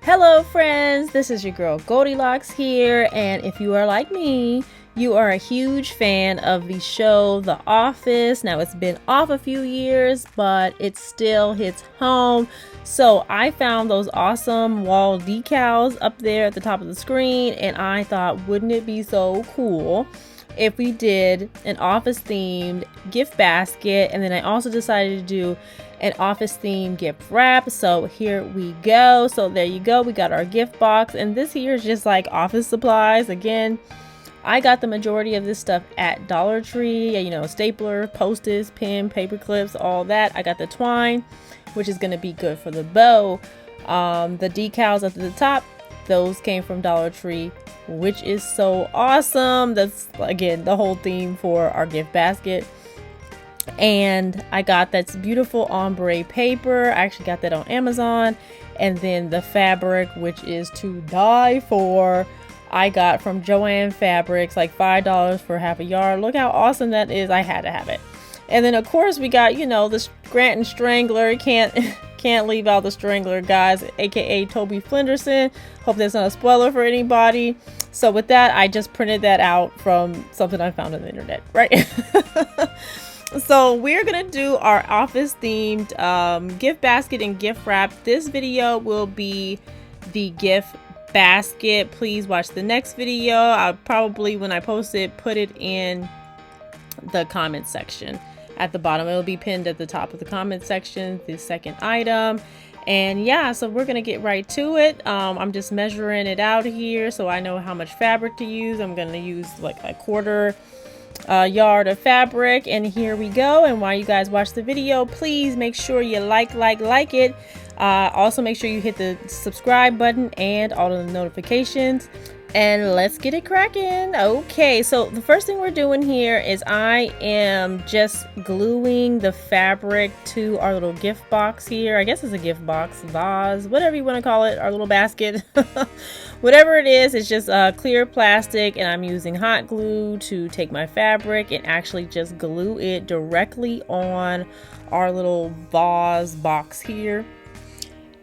Hello friends, this is your girl Goldilocks here, and if you are like me, you are a huge fan of the show The Office. Now it's been off a few years, but it still hits home. So I found those awesome wall decals up there at the top of the screen, and I thought, wouldn't it be so cool if we did an office themed gift basket? And then I also decided to do an office themed gift wrap. So here we go. So there you go. We got our gift box, and this here is just like office supplies. Again, I got the majority of this stuff at Dollar Tree. You know, stapler, post-its, pen, paper clips, all that. I got the twine, which is going to be good for the bow. The decals at the top, those came from Dollar Tree, which is so awesome. That's again the whole theme for our gift basket. And I got that beautiful ombre paper. I actually got that on Amazon. And then the fabric, which is to die for, I got from Joann Fabrics, like $5 for half a yard. Look how awesome that is. I had to have it. And then of course we got, you know, the Scranton Strangler. Can't leave out the Strangler, guys, aka Toby Flenderson. Hope that's not a spoiler for anybody. So with that, I just printed that out from something I found on the internet, right? So we're gonna do our office themed gift basket and gift wrap. This video will be the gift basket. Please watch the next video. I'll probably, when I post it, put it in the comment section at the bottom. It'll be pinned at the top of the comment section, the second item. And yeah, so we're gonna get right to it. I'm just measuring it out here so I know how much fabric to use. I'm gonna use like a quarter yard of fabric, and here we go. And while you guys watch the video, please make sure you like it. Also make sure you hit the subscribe button and all of the notifications, and let's get it cracking. Okay, so the first thing we're doing here is I am just gluing the fabric to our little gift box here. I guess it's a gift box, vase, whatever you want to call it, our little basket. Whatever it is, it's just clear plastic, and I'm using hot glue to take my fabric and actually just glue it directly on our little vase box here.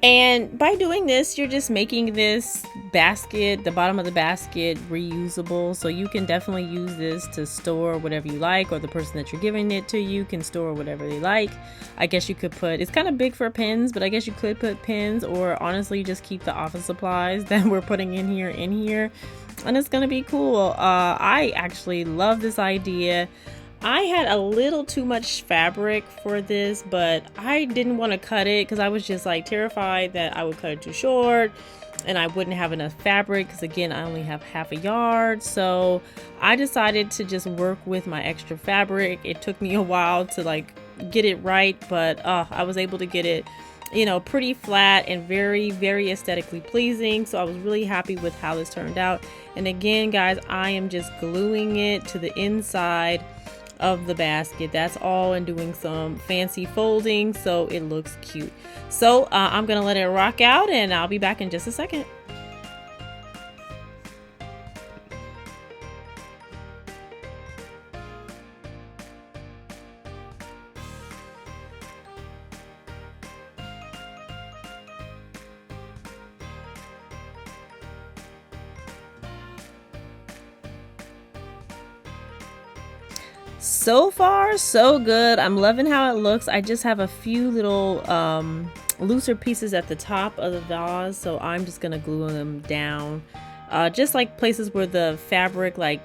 And by doing this, you're just making this basket, the bottom of the basket, reusable. So you can definitely use this to store whatever you like, or the person that you're giving it to you can store whatever they like. I guess you could put, it's kind of big for pens, but I guess you could put pens, or honestly just keep the office supplies that we're putting in here, and it's gonna be cool. I actually love this idea. I had a little too much fabric for this, but I didn't want to cut it because I was just like terrified that I would cut it too short and I wouldn't have enough fabric, because again, I only have half a yard. So I decided to just work with my extra fabric. It took me a while to like get it right, but I was able to get it, you know, pretty flat and very, very aesthetically pleasing. So I was really happy with how this turned out. And again, guys, I am just gluing it to the inside of the basket. That's all, and doing some fancy folding so it looks cute. So I'm gonna let it rock out, and I'll be back in just a second. So far so good. I'm loving how it looks. I just have a few little looser pieces at the top of the vase, so I'm just gonna glue them down, just like places where the fabric like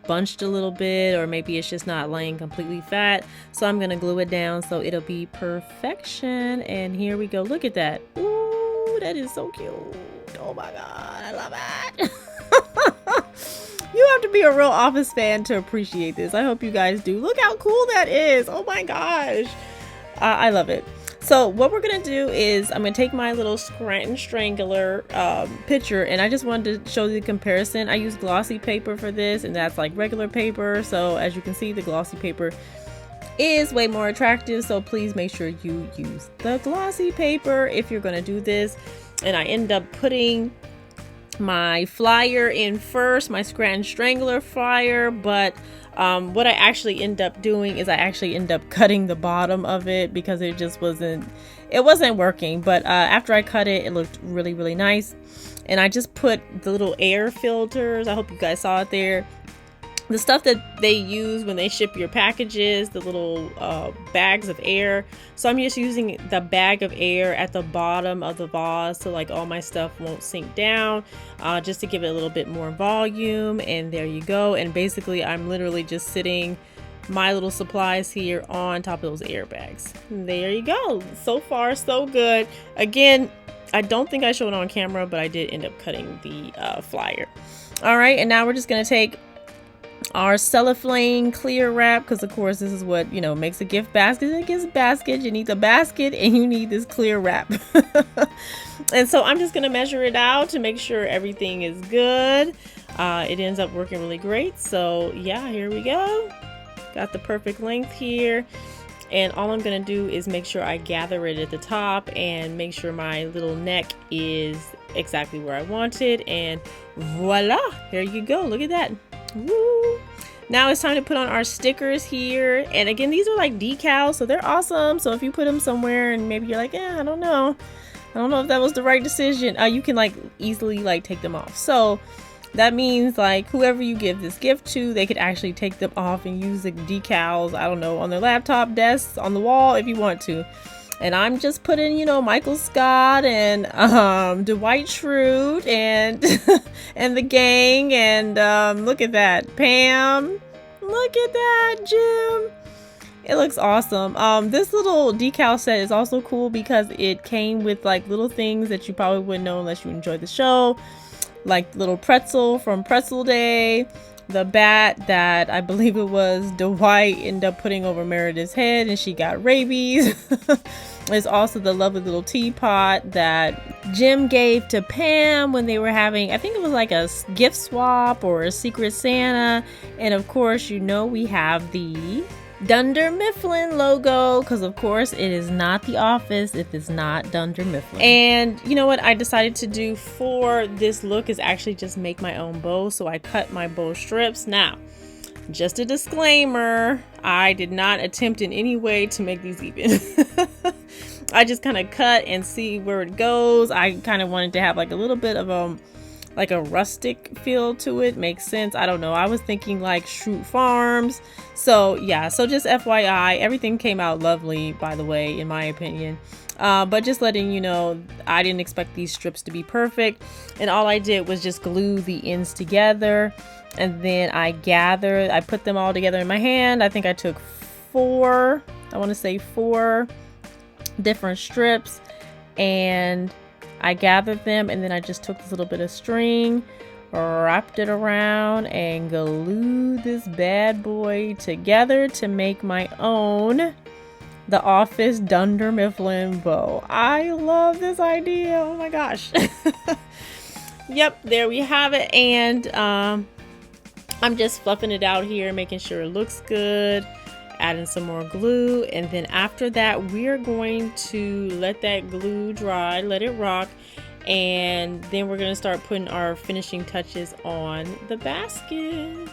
bunched a little bit, or maybe it's just not laying completely flat. So I'm gonna glue it down so it'll be perfection. And here we go. Look at that. Ooh, that is so cute. Oh my god, I love it. You have to be a real office fan to appreciate this. I hope you guys do. Look how cool that is. Oh my gosh. I love it. So what we're going to do is I'm going to take my little Scranton Strangler picture, and I just wanted to show you the comparison. I use glossy paper for this, and that's like regular paper. So as you can see, the glossy paper is way more attractive. So please make sure you use the glossy paper if you're going to do this. And I end up putting my flyer in first, my Scranton Strangler flyer, but what I actually end up doing is I actually end up cutting the bottom of it because it just wasn't working. But after I cut it, it looked really, really nice. And I just put the little air filters. I hope you guys saw it there. The stuff that they use when they ship your packages, the little bags of air. So I'm just using the bag of air at the bottom of the vase so like all my stuff won't sink down, just to give it a little bit more volume. And there you go. And basically I'm literally just sitting my little supplies here on top of those air bags. There you go. So far so good. Again, I don't think I showed it on camera, but I did end up cutting the flyer. All right, and now we're just gonna take our cellophane clear wrap, because of course this is what, you know, makes a gift basket. A gift basket, you need the basket and you need this clear wrap. And so I'm just gonna measure it out to make sure everything is good. It ends up working really great. So yeah, here we go. Got the perfect length here. And all I'm gonna do is make sure I gather it at the top and make sure my little neck is exactly where I want it. And voila, there you go. Look at that. Woo. Now it's time to put on our stickers here. And again, these are like decals, so they're awesome. So if you put them somewhere and maybe you're like, I don't know if that was the right decision, you can like easily like take them off. So that means like whoever you give this gift to, they could actually take them off and use the decals, I don't know, on their laptop desks, on the wall if you want to. And I'm just putting, you know, Michael Scott and Dwight Schrute and and the gang, and look at that, Pam, look at that, Jim. It looks awesome. This little decal set is also cool because it came with like little things that you probably wouldn't know unless you enjoyed the show, like little pretzel from Pretzel Day, the bat that I believe it was Dwight ended up putting over Meredith's head and she got rabies. There's also the lovely little teapot that Jim gave to Pam when they were having, I think it was like a gift swap or a Secret Santa. And of course, you know, we have the Dunder Mifflin logo, because of course it is not The Office if it's not Dunder Mifflin. And you know what I decided to do for this look is actually just make my own bow. So I cut my bow strips. Now, just a disclaimer, I did not attempt in any way to make these even. I just kind of cut and see where it goes. I kind of wanted to have like a little bit of like a rustic feel to it. Makes sense. I don't know. I was thinking like Schrute Farms. So yeah, so just FYI, everything came out lovely, by the way, in my opinion. But just letting you know, I didn't expect these strips to be perfect. And all I did was just glue the ends together. And then I put them all together in my hand. I think I took four different strips, and I gathered them, and then I just took this little bit of string, wrapped it around, and glued this bad boy together to make my own The Office Dunder Mifflin bow. I love this idea. Oh my gosh. Yep, there we have it. And I'm just fluffing it out here, making sure it looks good, adding some more glue. And then after that, we're going to let that glue dry, let it rock. And then we're going to start putting our finishing touches on the basket.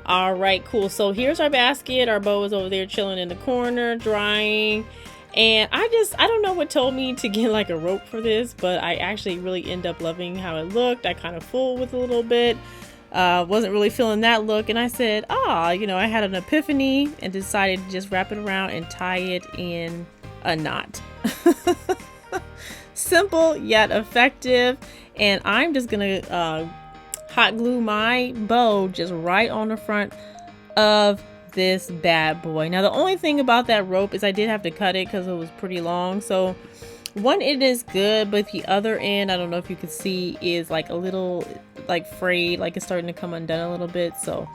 All right, cool. So here's our basket. Our bow is over there chilling in the corner, drying. And I don't know what told me to get like a rope for this, but I actually really end up loving how it looked. I kind of fooled with a little bit. Wasn't really feeling that look. And I said, you know, I had an epiphany and decided to just wrap it around and tie it in a knot. Simple yet effective. And I'm just going to hot glue my bow just right on the front of this bad boy. Now the only thing about that rope is I did have to cut it because it was pretty long. So one end is good, but the other end, I don't know if you can see, is like a little like frayed, like it's starting to come undone a little bit. So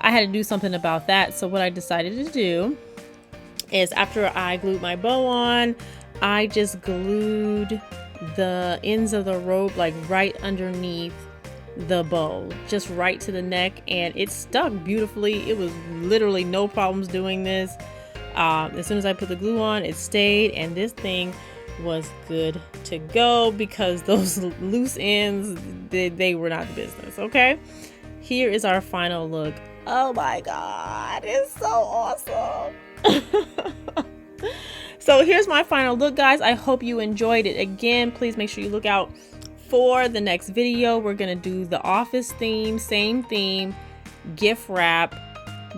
I had to do something about that. So what I decided to do is, after I glued my bow on, I just glued the ends of the rope like right underneath the bow, just right to the neck, and it stuck beautifully. It was literally no problems doing this. As soon as I put the glue on, it stayed, and this thing was good to go because those loose ends, they were not the business. Okay, here is our final look. Oh my god, it's so awesome. So here's my final look, guys. I hope you enjoyed it. Again, please make sure you look out for the next video. We're gonna do the office theme, same theme, gift wrap.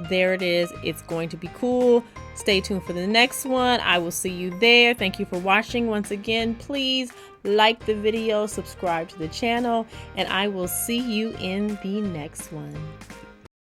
There it is. It's going to be cool. Stay tuned for the next one. I will see you there. Thank you for watching. Once again, please like the video, subscribe to the channel, and I will see you in the next one.